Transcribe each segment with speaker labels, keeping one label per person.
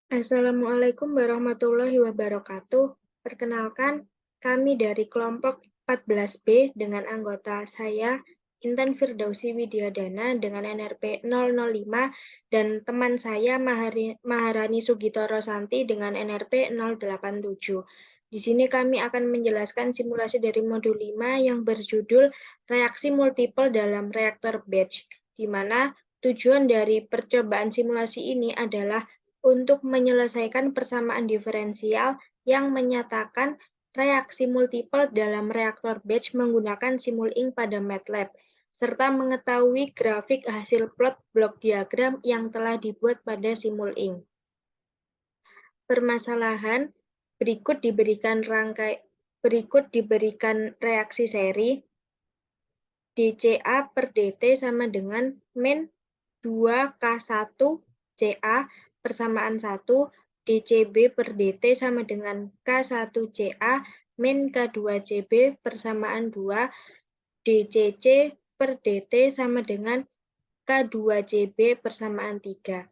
Speaker 1: Assalamualaikum warahmatullahi wabarakatuh. Perkenalkan, kami dari kelompok 14B dengan anggota saya, Intan Firdausi Widyadana dengan NRP 005 dan teman saya Maharani Sugito Rosanti dengan NRP 087. Di sini kami akan menjelaskan simulasi dari modul 5 yang berjudul reaksi multiple dalam reaktor batch, di mana tujuan dari percobaan simulasi ini adalah untuk menyelesaikan persamaan diferensial yang menyatakan reaksi multiple dalam reaktor batch menggunakan Simulink pada MATLAB, serta mengetahui grafik hasil plot blok diagram yang telah dibuat pada Simulink. Permasalahan berikut diberikan reaksi seri dCA per dt sama dengan min 2K1 CA persamaan 1 dCB per dt sama dengan K1 CA min K2 CB persamaan 2 dCC per dt sama dengan K2 CB persamaan 3.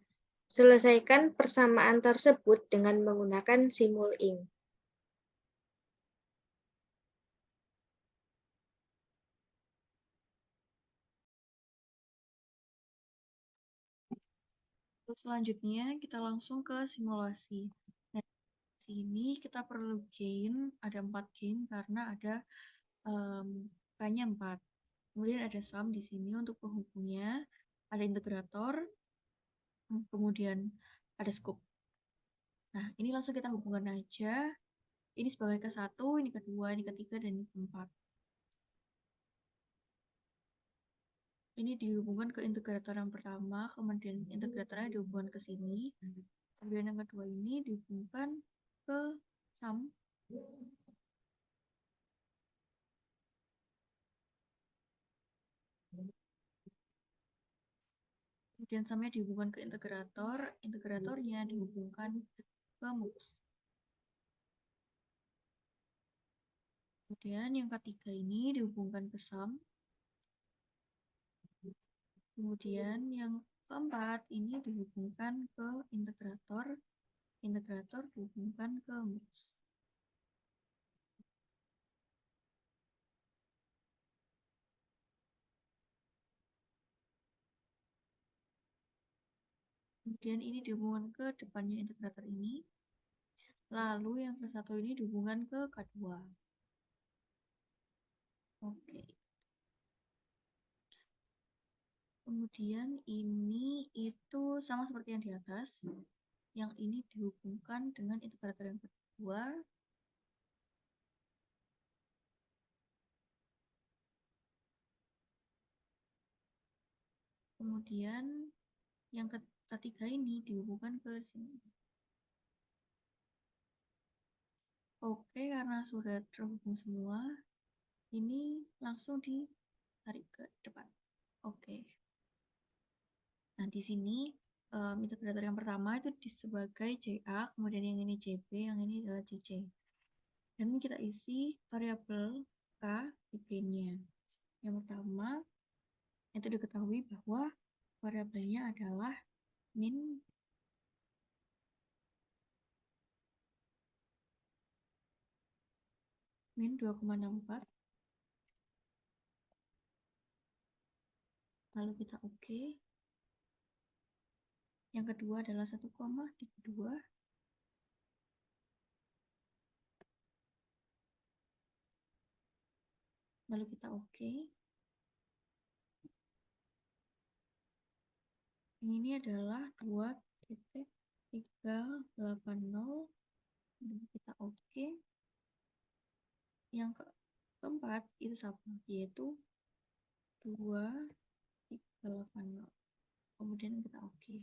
Speaker 1: Selesaikan persamaan tersebut dengan menggunakan Simulink.
Speaker 2: Selanjutnya kita langsung ke simulasi. Nah, di sini kita perlu gain, ada 4 gain karena ada K-nya 4. Kemudian ada sum di sini untuk penghubungnya, ada integrator, kemudian ada scope. Nah, ini langsung kita hubungkan aja. Ini sebagai ke-1, ini ke-2, ini ke-3, dan ini ke-4. Ini dihubungkan ke integrator yang pertama, kemudian integratornya dihubungkan ke sini. Kemudian yang kedua ini dihubungkan ke sum. Kemudian sumnya dihubungkan ke integrator, integratornya dihubungkan ke mux. Kemudian yang ketiga ini dihubungkan ke sum. Kemudian yang keempat ini dihubungkan ke integrator, integrator dihubungkan ke mux. Kemudian ini dihubungkan ke depannya integrator ini. Lalu yang ke satu ini dihubungkan ke K2. Oke. Kemudian ini itu sama seperti yang di atas. Yang ini dihubungkan dengan integrator yang kedua. Kemudian yang ketiga ini dihubungkan ke sini. Oke, karena sudah terhubung semua, ini langsung ditarik ke depan. Oke. Nah, di sini integrator yang pertama itu sebagai JA, kemudian yang ini JB, yang ini adalah JC. Dan kita isi variabel K di gain-nya. Yang pertama, itu diketahui bahwa variabelnya adalah min 2,64. Lalu kita oke. Yang kedua adalah 1, di kedua. Lalu kita oke. Ini adalah 2.380. Lalu kita oke. Yang keempat itu sama, yaitu 2.380. Kemudian kita oke.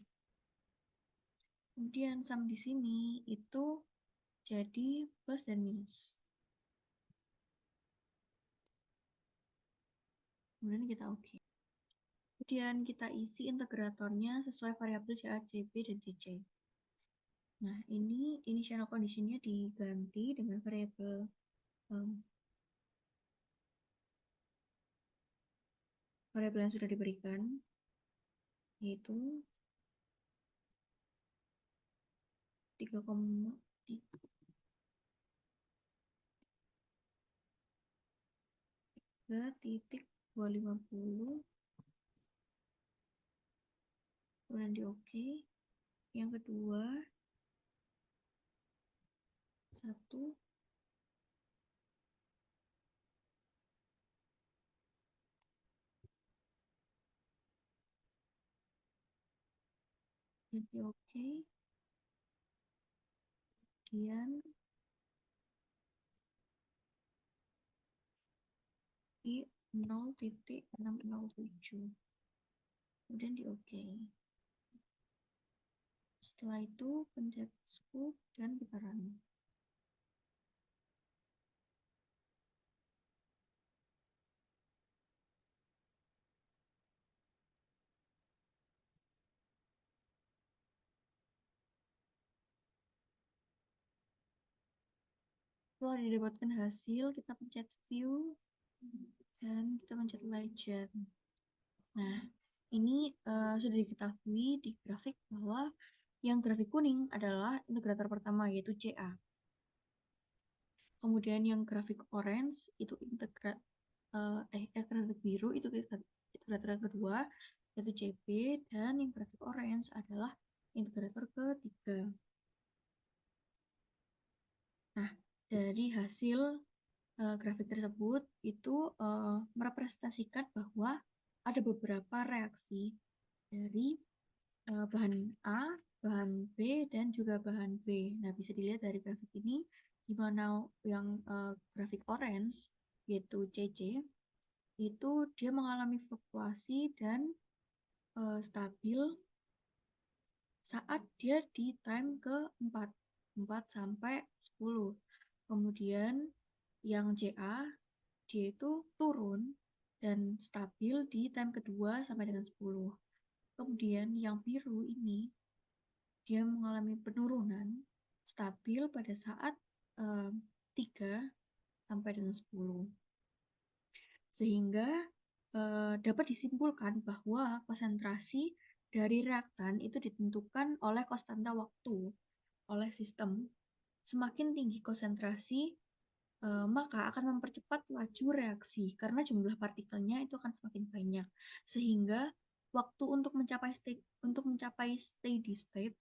Speaker 2: Kemudian sum di sini itu jadi plus dan minus. Kemudian kita oke. Kemudian kita isi integratornya sesuai variabel CA, CB, dan CC. Nah, ini initial condition-nya diganti dengan variabel yang sudah diberikan, yaitu 3,250, kemudian di oke. Yang kedua 1, di oke. Kemudian di 0,607, kemudian di oke. Setelah itu pencet scoop dan kita run. Setelah didapatkan hasil, kita pencet view dan kita pencet legend. Nah, ini sudah diketahui di grafik bahwa yang grafik kuning adalah integrator pertama, yaitu CA. Kemudian yang grafik orange itu grafik biru itu integrator yang kedua, yaitu CB, dan yang grafik orange adalah integrator ketiga. Nah, dari hasil grafik tersebut itu merepresentasikan bahwa ada beberapa reaksi dari bahan A, bahan B, dan juga bahan B. Nah, bisa dilihat dari grafik ini, di mana yang grafik orange, yaitu CC, itu dia mengalami fluktuasi dan stabil saat dia di time ke-4, 4 sampai 10. Kemudian yang CA, dia itu turun dan stabil di time kedua sampai dengan 10. Kemudian yang biru ini, dia mengalami penurunan stabil pada saat 3 sampai dengan 10. Sehingga dapat disimpulkan bahwa konsentrasi dari reaktan itu ditentukan oleh konstanta waktu oleh sistem. Semakin tinggi konsentrasi, maka akan mempercepat laju reaksi karena jumlah partikelnya itu akan semakin banyak, sehingga waktu untuk mencapai steady state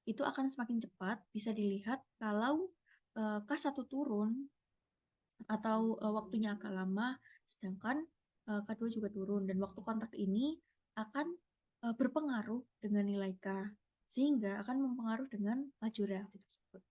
Speaker 2: itu akan semakin cepat. Bisa dilihat kalau K1 turun atau waktunya agak lama, sedangkan K2 juga turun, dan waktu kontak ini akan berpengaruh dengan nilai K, sehingga akan mempengaruhi dengan laju reaksi tersebut.